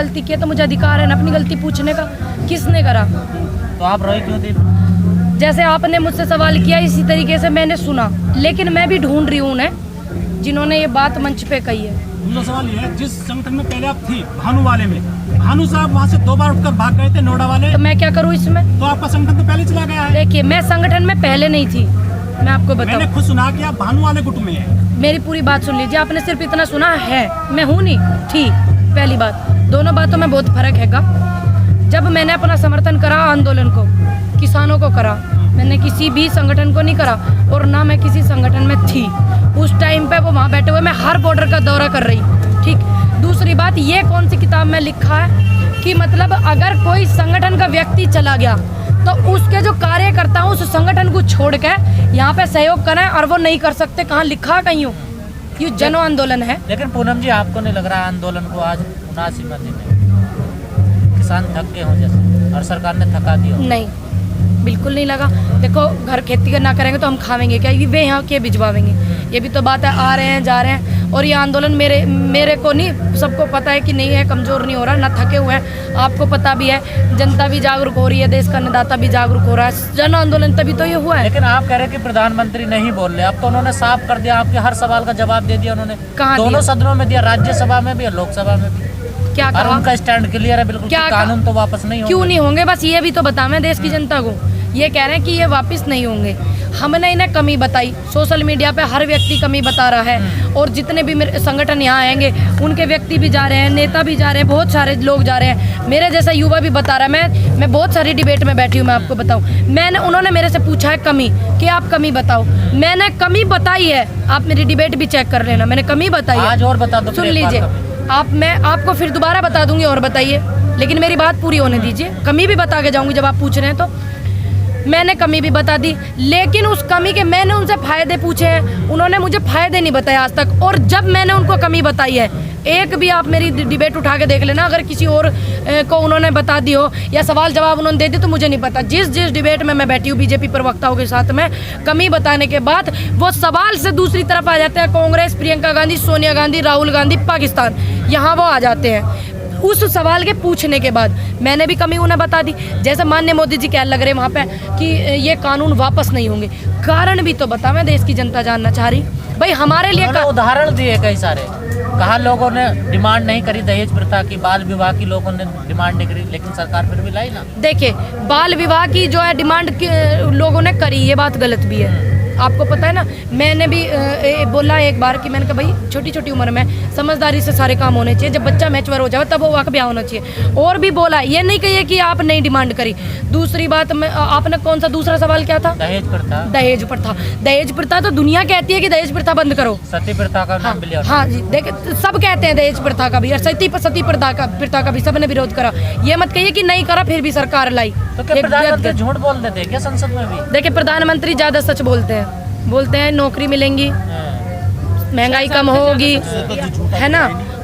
गलती की है तो मुझे अधिकार है ना अपनी गलती पूछने का। किसने करा? तो आप रोई क्यों थी? जैसे आपने मुझसे सवाल किया इसी तरीके से मैंने सुना, लेकिन मैं भी ढूंढ रही हूँ उन्हें जिन्होंने ये बात मंच पे कही है। दूसरा सवाल ये है, जिस संगठन में पहले आप थी भानु वाले में, भानु साहब वहाँ से 2 बार उठकर भाग गए थे नोएडा वाले, तो मैं क्या करूँ इसमें? तो आपका संगठन तो पहले चला गया है। देखिए मैं संगठन में पहले नहीं थी, मैं आपको मैंने बताऊं। खुद सुना कि आप भानु वाले गुट में हैं। मेरी पूरी बात सुन लीजिए, आपने सिर्फ इतना सुना है, मैं हूँ नहीं थी। पहली बात, दोनों बातों में बहुत फर्क हैगा। जब मैंने अपना समर्थन करा आंदोलन को, किसानों को करा, मैंने किसी भी संगठन को नहीं करा और ना मैं किसी संगठन में थी। उस टाइम पे वो वहाँ बैठे हुए, मैं हर बॉर्डर का दौरा कर रही, ठीक। दूसरी बात, ये कौन सी किताब में लिखा है कि मतलब अगर कोई संगठन का व्यक्ति चला गया तो उसके जो कार्यकर्ता उस संगठन को छोड़ के यहाँ पे सहयोग करें और वो नहीं कर सकते? कहाँ लिखा? कहीं हो? ये जन आंदोलन है। लेकिन पूनम जी, आपको नहीं लग रहा आंदोलन को आज 79 दिन किसान थक गए हों जैसे, और सरकार ने थका दिया? नहीं, बिल्कुल नहीं लगा। देखो, घर खेती करना करेंगे तो हम खावेंगे क्या? वे यहाँ के भिजवावेंगे? ये भी तो बात है। आ रहे हैं, जा रहे हैं, और ये आंदोलन मेरे को नहीं, सबको पता है कि नहीं है, कमज़ोर नहीं हो रहा, ना थके हुए हैं। आपको पता भी है, जनता भी जागरूक हो रही है, देश का अन्नदाता भी जागरूक हो रहा है। जन आंदोलन तभी तो ये हुआ है। लेकिन आप कह रहे हैं कि प्रधानमंत्री नहीं बोल रहे, अब तो उन्होंने साफ कर दिया, आपके हर सवाल का जवाब दे दिया उन्होंने। कहाँ दोनों दिया? सदनों में दिया, राज्यसभा में भी और लोकसभा में भी। क्या और कहा? उनका स्टैंड क्लियर है बिल्कुल, क्या कानून तो वापस नहीं होंगे। क्यों नहीं होंगे? बस ये भी तो बताना देश की जनता को। ये कह रहे हैं कि ये वापस नहीं होंगे। हमने इन्हें कमी बताई, सोशल मीडिया पे हर व्यक्ति कमी बता रहा है, और जितने भी मेरे संगठन यहाँ आएंगे उनके व्यक्ति भी जा रहे हैं, नेता भी जा रहे हैं, बहुत सारे लोग जा रहे हैं, मेरे जैसा युवा भी बता रहा है। मैं बहुत सारी डिबेट में बैठी हूँ, मैं आपको बताऊँ। उन्होंने मेरे से पूछा है कमी, कि आप कमी बताओ। मैंने कमी बताई है, आप मेरी डिबेट भी चेक कर लेना, मैंने कमी बताई है। आज और बता दो, सुन लीजिए, मैं आपको फिर दोबारा बता दूंगी और बताइए, लेकिन मेरी बात पूरी होने दीजिए। कमी भी बता के जाऊंगी जब आप पूछ रहे हैं तो। मैंने कमी भी बता दी, लेकिन उस कमी के मैंने उनसे फायदे पूछे हैं, उन्होंने मुझे फायदे नहीं बताए आज तक। और जब मैंने उनको कमी बताई है, एक भी आप मेरी डिबेट उठा के देख लेना, अगर किसी और को उन्होंने बता दी हो या सवाल जवाब उन्होंने दे दी तो मुझे नहीं पता। जिस डिबेट में मैं बैठी हूँ बीजेपी प्रवक्ताओं के साथ में, कमी बताने के बाद वो सवाल से दूसरी तरफ आ जाते हैं। कांग्रेस, प्रियंका गांधी, सोनिया गांधी, राहुल गांधी, पाकिस्तान, यहाँ वो आ जाते हैं। उस सवाल के पूछने के बाद मैंने भी कमी उन्हें बता दी। जैसे माननीय मोदी जी कह लग रहे वहाँ पे कि ये कानून वापस नहीं होंगे, कारण भी तो बता, मैं देश की जनता जानना चाह रही भाई हमारे लिए। उदाहरण दिए कई सारे, कहा लोगों ने डिमांड नहीं करी दहेज प्रथा की, बाल विवाह की लोगों ने डिमांड नहीं करी, लेकिन सरकार फिर भी लाई ना। देखिए, बाल विवाह की जो है डिमांड लोगों ने करी, ये बात गलत भी है। आपको पता है ना, मैंने भी बोला एक बार कि मैंने कहा भाई छोटी छोटी उम्र में समझदारी से सारे काम होने चाहिए, जब बच्चा मैच्योर हो जाए तब वो वाक़ ब्याह होना चाहिए। और भी बोला, ये नहीं कहिए कि आप नहीं डिमांड करी। दूसरी बात में आपने कौन सा दूसरा सवाल क्या था? दहेज प्रथा। दहेज प्रथा, दहेज प्रथा तो दुनिया कहती है कि दहेज प्रथा बंद करो। सती प्रथा का नाम भी लिया। हाँ जी, देखिए सब कहते हैं दहेज प्रथा का भी, और सती प्रथा का भी सबने विरोध करा। ये मत कहिए कि नहीं करा फिर भी सरकार लाई। तो क्या प्रधानमंत्री झूठ बोल देते हैं क्या संसद में भी? देखिए, प्रधानमंत्री ज्यादा सच बोलते हैं नौकरी मिलेंगी, महंगाई कम होगी, है ना,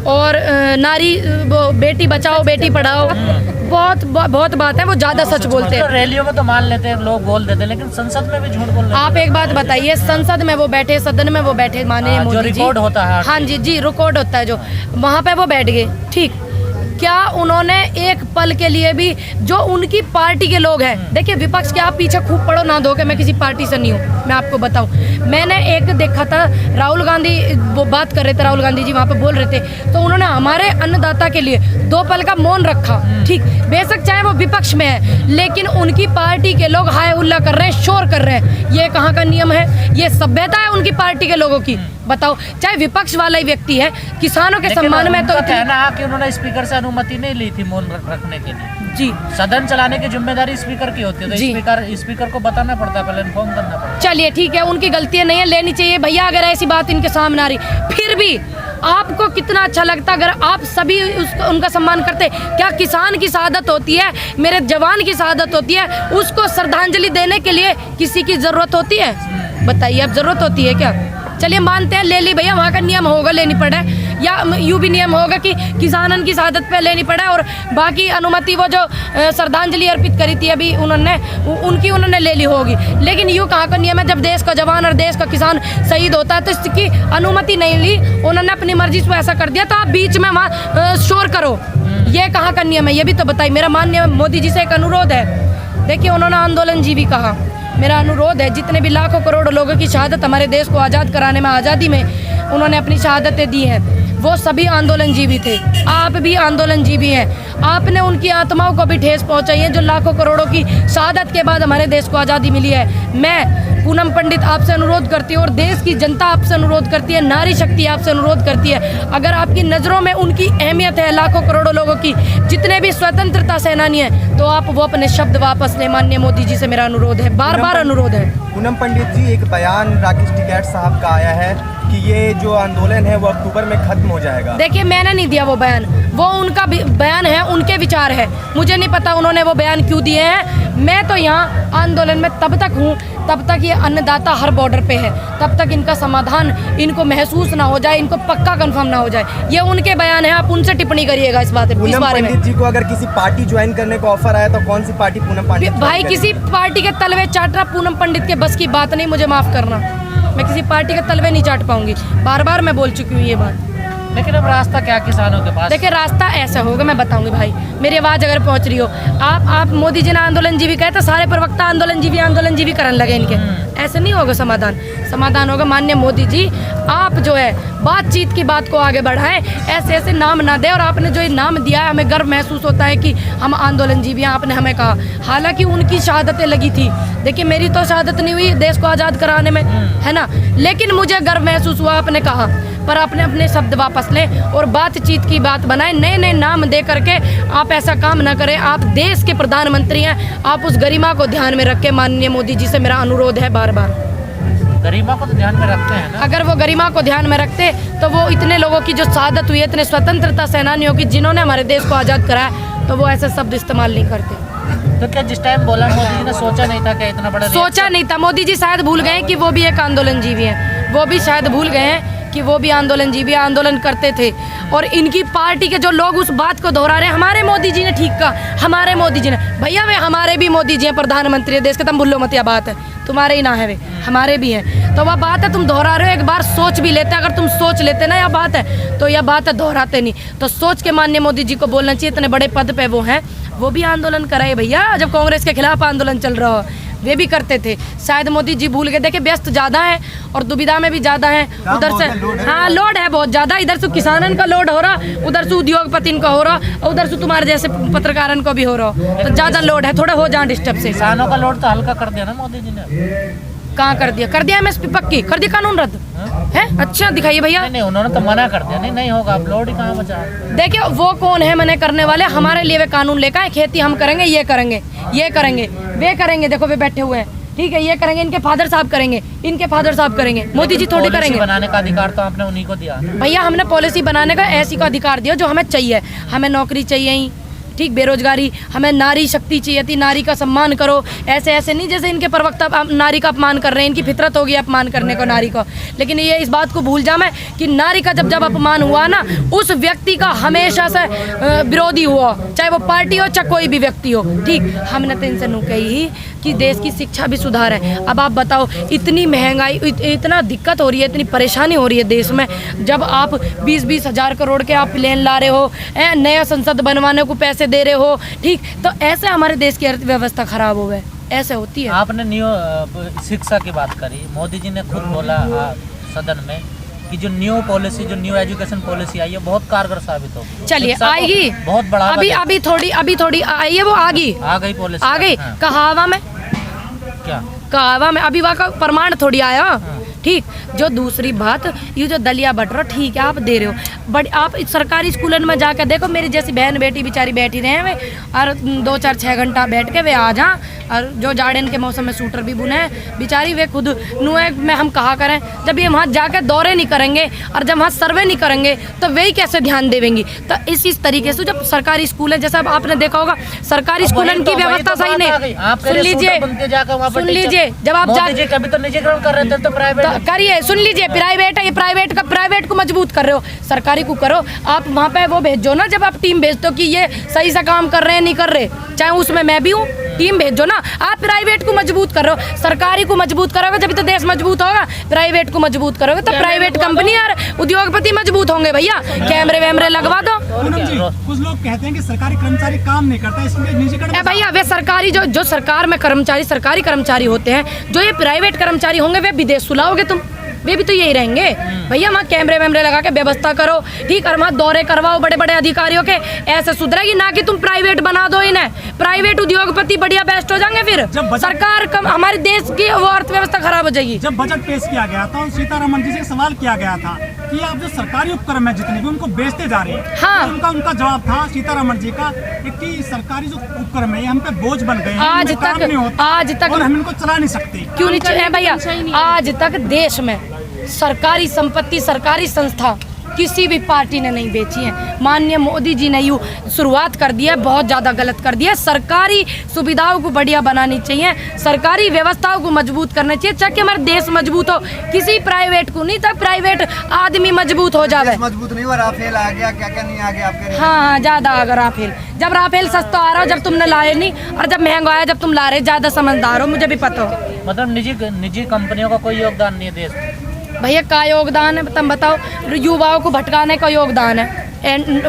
और नारी बेटी बचाओ बेटी पढ़ाओ, बहुत बात है, वो ज्यादा सच बोलते हैं। रैलियों में तो मान लेते हैं, लोग बोल देते हैं, लेकिन संसद में भी झूठ बोल रहे हैं। आप एक बात बताइए, संसद में वो बैठे, सदन में वो बैठे, माननीय मोदी जी, रिकॉर्ड होता है। हाँ जी, रिकॉर्ड होता है, जो वहाँ पे वो बैठ गए, ठीक। क्या उन्होंने एक पल के लिए भी जो उनकी पार्टी के लोग हैं, देखिए विपक्ष के आप पीछे खूब पड़ो ना दो कि मैं किसी पार्टी से नहीं हूँ, मैं आपको बताऊँ। मैंने एक देखा था, राहुल गांधी वो बात कर रहे थे, राहुल गांधी जी वहाँ पे बोल रहे थे, तो उन्होंने हमारे अन्नदाता के लिए 2 पल का मौन रखा, ठीक। बेशक चाहे वो विपक्ष में है, लेकिन उनकी पार्टी के लोग हाय हुल्ला कर रहे हैं, शोर कर रहे हैं। ये कहाँ का नियम है? ये सभ्यता है उनकी पार्टी के लोगों की? बताओ, चाहे विपक्ष वाला ही व्यक्ति है, किसानों के सम्मान में तो कहना है कि उन्होंने स्पीकर से अनुमति नहीं ली थी मौन रखने के लिए। जी, सदन चलाने की जिम्मेदारी स्पीकर की होती है, तो स्पीकर को बताना पड़ता है, पहले इन्फॉर्म करना पड़ता है। चलिए ठीक है, उनकी गलतियां नहीं है, लेनी चाहिए भैया। अगर ऐसी बात इनके सामने आ रही, फिर भी आपको कितना अच्छा लगता अगर आप सभी उनका सम्मान करते? क्या किसान की शहादत होती है, मेरे जवान की शहादत होती है, उसको श्रद्धांजलि देने के लिए किसी की जरूरत होती है? बताइए, अब जरूरत होती है क्या? चलिए मानते हैं ले ली भैया, वहाँ का नियम होगा लेनी पड़े, या यूँ भी नियम होगा कि किसानन की शहादत पे लेनी पड़े, और बाकी अनुमति वो जो श्रद्धांजलि अर्पित करी थी अभी उन्होंने ले ली होगी। लेकिन यूँ कहाँ का नियम है? जब देश का जवान और देश का किसान शहीद होता है तो इसकी अनुमति नहीं ली, उन्होंने अपनी मर्जी से ऐसा कर दिया, तो आप बीच में वहाँ शोर करो। ये कहाँ का नियम है, ये भी तो बताइए। मेरा माननीय मोदी जी से एक अनुरोध है। देखिए, उन्होंने आंदोलन जीवी कहा, मेरा अनुरोध है, जितने भी लाखों करोड़ लोगों की शहादत हमारे देश को आज़ाद कराने में, आज़ादी में उन्होंने अपनी शहादतें दी हैं, वो सभी आंदोलन जीवी थे। आप भी आंदोलन जीवी हैं। आपने उनकी आत्माओं को भी ठेस पहुंचाई है, जो लाखों करोड़ों की शहादत के बाद हमारे देश को आज़ादी मिली है। मैं पूनम पंडित आपसे अनुरोध करती हूँ और देश की जनता आपसे अनुरोध करती है, नारी शक्ति आपसे अनुरोध करती है, अगर आपकी नज़रों में उनकी अहमियत है लाखों करोड़ों लोगों की, जितने भी स्वतंत्रता सेनानी हैं, तो आप वो अपने शब्द वापस लें। माननीय मोदी जी से मेरा अनुरोध है, बार बार अनुरोध है। पूनम पंडित जी, एक बयान राकेश टिकैत साहब का आया है कि ये जो आंदोलन है वो अक्टूबर में खत्म हो जाएगा। देखिए, मैंने नहीं दिया वो बयान, वो उनका बयान है, उनके विचार है, मुझे नहीं पता उन्होंने वो बयान क्यों दिए हैं। मैं तो यहाँ आंदोलन में तब तक हूँ तब तक ये अन्नदाता हर बॉर्डर पे है, तब तक इनका समाधान इनको महसूस ना हो जाए, इनको पक्का कंफर्म ना हो जाए। ये उनके बयान है, आप उनसे टिप्पणी करिएगा इस बारे में। पूनम पंडित जी को अगर किसी पार्टी ज्वाइन करने का ऑफर आया तो कौन सी पार्टी पूनम पंडित भाई, किसी पार्टी के तलवे चाटना पूनम पंडित के बस की बात नहीं, मुझे माफ़ करना, मैं किसी पार्टी के तलवे नहीं चाट पाऊंगी। बार बार मैं बोल चुकी हूँ ये बात। लेकिन अब रास्ता क्या किसानों के पास? देखिए, रास्ता ऐसा होगा, मैं बताऊंगी भाई, मेरी आवाज़ अगर पहुंच रही हो। आप मोदी जी ने आंदोलन जीवी कहे तो सारे प्रवक्ता आंदोलन जीवी करने लगे इनके। ऐसे नहीं होगा समाधान। समाधान होगा माननीय मोदी जी, आप जो है बातचीत की बात को आगे बढ़ाएं, ऐसे ऐसे नाम ना दे। और आपने जो ये नाम दिया है, हमें गर्व महसूस होता है कि हम आंदोलन जीवी हैं, आपने हमें कहा। हालांकि उनकी शहादतें लगी थी, देखिए मेरी तो शहादत नहीं हुई देश को आज़ाद कराने में, है ना, लेकिन मुझे गर्व महसूस हुआ आपने कहा। पर आपने अपने शब्द वापस लें और बातचीत की बात बनाएं, नए नए नाम दे करके आप ऐसा काम ना करें। आप देश के प्रधानमंत्री हैं, आप उस गरिमा को ध्यान में रखें। माननीय मोदी जी से मेरा अनुरोध है बार बार। गरिमा को तो ध्यान में रखते हैं ना। अगर वो गरिमा को ध्यान में रखते तो वो इतने लोगों की जो शहादत हुई है, इतने स्वतंत्रता सेनानियों की जिन्होंने हमारे देश को आज़ाद कराया, तो वो ऐसे शब्द इस्तेमाल नहीं करते। तो क्या जिस टाइम बोला मोदी जी ने सोचा नहीं था कि इतना बड़ा? सोचा नहीं था। मोदी जी शायद भूल गए कि वो भी एक आंदोलन जीवी हैं, वो भी शायद भूल गए हैं कि वो भी आंदोलन जीवी आंदोलन करते थे। और इनकी पार्टी के जो लोग उस बात को दोहरा रहे हैं, हमारे मोदी जी ने ठीक कहा, हमारे मोदी जी ने, भैया वे हमारे भी मोदी जी हैं, प्रधानमंत्री देश के, तुम भूलो मत, यह बात है, तुम्हारे ही ना है, वे हमारे भी हैं। तो वह बात है, तुम दोहरा रहे हो, एक बार सोच भी लेते, अगर तुम सोच लेते ना यह बात है, तो यह बात है, दोहराते नहीं। तो सोच के माननीय मोदी जी को बोलना चाहिए, इतने बड़े पद पे वो हैं, वो भी आंदोलन कराए भैया। जब कांग्रेस के खिलाफ आंदोलन चल रहा हो, वे भी करते थे। शायद मोदी जी भूल गए। देखिए, व्यस्त ज़्यादा है और दुविधा में भी ज़्यादा है। उधर से हाँ लोड है बहुत ज़्यादा, इधर से किसानन का लोड हो रहा, उधर से उद्योगपति का हो रहा, और उधर से तुम्हारे जैसे पत्रकारन को भी हो रहा, तो ज़्यादा लोड है, थोड़ा हो जाए डिस्टर्ब से। किसानों का लोड तो हल्का कर दिया ना मोदी जी ने। कहाँ कर दिया? कर दिया MSP पक्की कर दी, कानून रद्द है। अच्छा दिखाइए भैया। नहीं, उन्होंने तो मना कर दिया, नहीं होगा, अब लोड ही कहाँ बचा। देखिए, वो कौन है मना करने वाले? हमारे लिए वे कानून लेकर आए, खेती हम करेंगे, ये करेंगे, ये करेंगे, वे करेंगे। देखो वे बैठे हुए हैं, ठीक है, ये करेंगे, इनके फादर साहब करेंगे, इनके फादर साहब करेंगे, मोदी जी थोड़ी करेंगे। बनाने का अधिकार तो आपने उन्हीं को दिया भैया। हमने पॉलिसी बनाने का ऐसी का अधिकार दिया जो हमें चाहिए। हमें नौकरी चाहिए ही, ठीक, बेरोजगारी, हमें नारी शक्ति चाहिए थी, नारी का सम्मान करो। ऐसे ऐसे नहीं जैसे इनके प्रवक्ता नारी का अपमान कर रहे हैं, इनकी फितरत होगी अपमान करने को नारी को। लेकिन ये इस बात को भूल जाए कि नारी का जब अपमान हुआ ना, उस व्यक्ति का हमेशा से विरोधी हुआ, चाहे वो पार्टी हो चाहे कोई भी व्यक्ति हो, ठीक। हमने तो इनसे नू कही कि देश की शिक्षा भी सुधार है। अब आप बताओ, इतनी महंगाई, इतना दिक्कत हो रही है, इतनी परेशानी हो रही है देश में, जब आप 20-20 हज़ार करोड़ के आप प्लान ला रहे हो, नया संसद बनवाने को पैसे दे रहे हो, ठीक, तो ऐसे हमारे देश की अर्थव्यवस्था खराब हो गई, ऐसे होती है। आपने न्यू शिक्षा की बात करी, मोदी जी ने खुद बोला सदन में कि जो न्यू पॉलिसी, जो न्यू एजुकेशन पॉलिसी आई है, बहुत कारगर साबित होगी। चलिए, आएगी, बहुत बड़ा, अभी थोड़ी आई है, वो आ गई पॉलिसी, आ गई। कहा हवा में, क्या कहा हवा में, अभी वहाँ का प्रमाण थोड़ी आया, ठीक। जो दूसरी बात, ये जो दलिया बट रहा, ठीक है आप दे रहे हो, बट आप सरकारी स्कूलों में जाकर देखो, मेरी जैसी बहन बेटी बेचारी बैठी रहे हैं वे, और 2-4-6 घंटा बैठ के वे आ जा, और जो जाड़न के मौसम में सूटर भी बुने हैं बेचारी, वे खुद नुए में हम कहा करें, जब ये वहाँ जाकर दौरे नहीं करेंगे और जब वहाँ सर्वे नहीं करेंगे तो वे कैसे ध्यान देंगी। तो इस तरीके से जब सरकारी स्कूल है, जैसा आपने देखा होगा, सरकारी स्कूलों की व्यवस्था सही नहीं। सुन लीजिए, जब आप कभी तो निजीकरण कर रहे थे, तो प्राइवेट करिए, सुन लीजिए, प्राइवेट है, ये प्राइवेट को मजबूत कर रहे हो? सरकारी को करो, आप वहाँ पे वो भेजो ना, जब आप टीम भेजते हो कि ये सही से काम कर रहे हैं नहीं कर रहे, चाहे उसमें मैं भी हूँ, टीम भेजो ना। आप प्राइवेट को मजबूत कर रहे हो, सरकारी को मजबूत करोगे जब तो देश मजबूत होगा, प्राइवेट को मजबूत करोगे तो प्राइवेट कंपनी और उद्योगपति मजबूत होंगे भैया। कैमरे वैमरे लगवा दो। पूनम जी, कुछ लोग कहते हैं कि सरकारी कर्मचारी काम नहीं करता, इसलिए निजीकरण। भैया वे सरकारी जो सरकार में कर्मचारी सरकारी कर्मचारी होते हैं, जो ये प्राइवेट कर्मचारी होंगे वे विदेश सुलाओगे तुम, वे भी तो यही रहेंगे भैया। वहाँ कैमरे वैमरे लगा के व्यवस्था करो, ठीक है, वहाँ दौरे करवाओ बड़े बड़े अधिकारियों के, ऐसे सुधरेगी ना कि तुम प्राइवेट बना दो इन्हें। प्राइवेट उद्योगपति बढ़िया बेस्ट हो जाएंगे, फिर सरकार हमारे देश की वो अर्थव्यवस्था खराब हो जाएगी। जब बजट पेश किया गया था, सीतारमण जी से सवाल किया गया था कि आप जो सरकारी उपक्रम है जितने भी उनको बेचते जा रहे हैं, हाँ। तो उनका जवाब था सीतारमण जी का कि सरकारी जो उपक्रम है हम पे बोझ बन गए हैं, आज तक और हम इनको चला नहीं सकते। क्यों नहीं चले भैया? आज तक देश में सरकारी संपत्ति सरकारी संस्था किसी भी पार्टी ने नहीं बेची है। माननीय मोदी जी ने यूँ शुरुआत कर दी है, बहुत ज़्यादा गलत कर दिया है। सरकारी सुविधाओं को बढ़िया बनानी चाहिए, सरकारी व्यवस्थाओं को मजबूत करना चाहिए, ताकि हमारा देश मजबूत हो। किसी प्राइवेट को नहीं, तक प्राइवेट आदमी मजबूत हो जाए। मजबूत नहीं हुआ, राफेल आ गया, क्या क्या नहीं आ गया आपके? हाँ ज़्यादा आ गया राफेल। जब राफेल सस्ता आ रहा हो, जब तुमने लाए नहीं, और जब महंगा आया जब तुम ला रहे, ज़्यादा समझदार हो, मुझे भी पता हो। मतलब निजी कंपनियों का कोई योगदान नहीं है देश में? भैया का योगदान है तुम बताओ? युवाओं को भटकाने का योगदान है।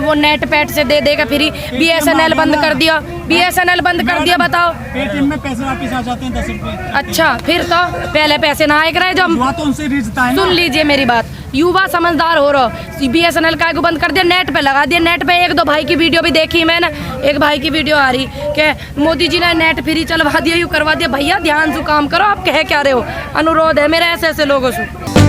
वो नेट पैट से दे देगा, फिर BSNL बंद कर दिया, BSNL बंद कर दिया, बताओ। पेटीएम में पैसे वापस आ जाते हैं 10 रुपए। अच्छा, फिर तो पहले पैसे ना आए रहे जो हम। तो उनसे रिश्ता है ना। सुन लीजिए मेरी बात, युवा समझदार हो रहा। BSNL का बंद कर दिया, नेट पे लगा दिया। नेट पे एक दो भाई की वीडियो भी देखी मैंने, एक भाई की वीडियो आ रही कि मोदी जी ने नेट फ्री चलवा दिया, यूँ करवा दिया। भैया ध्यान से काम करो, आप कह क्या रहे हो? अनुरोध है मेरा ऐसे ऐसे लोगों से।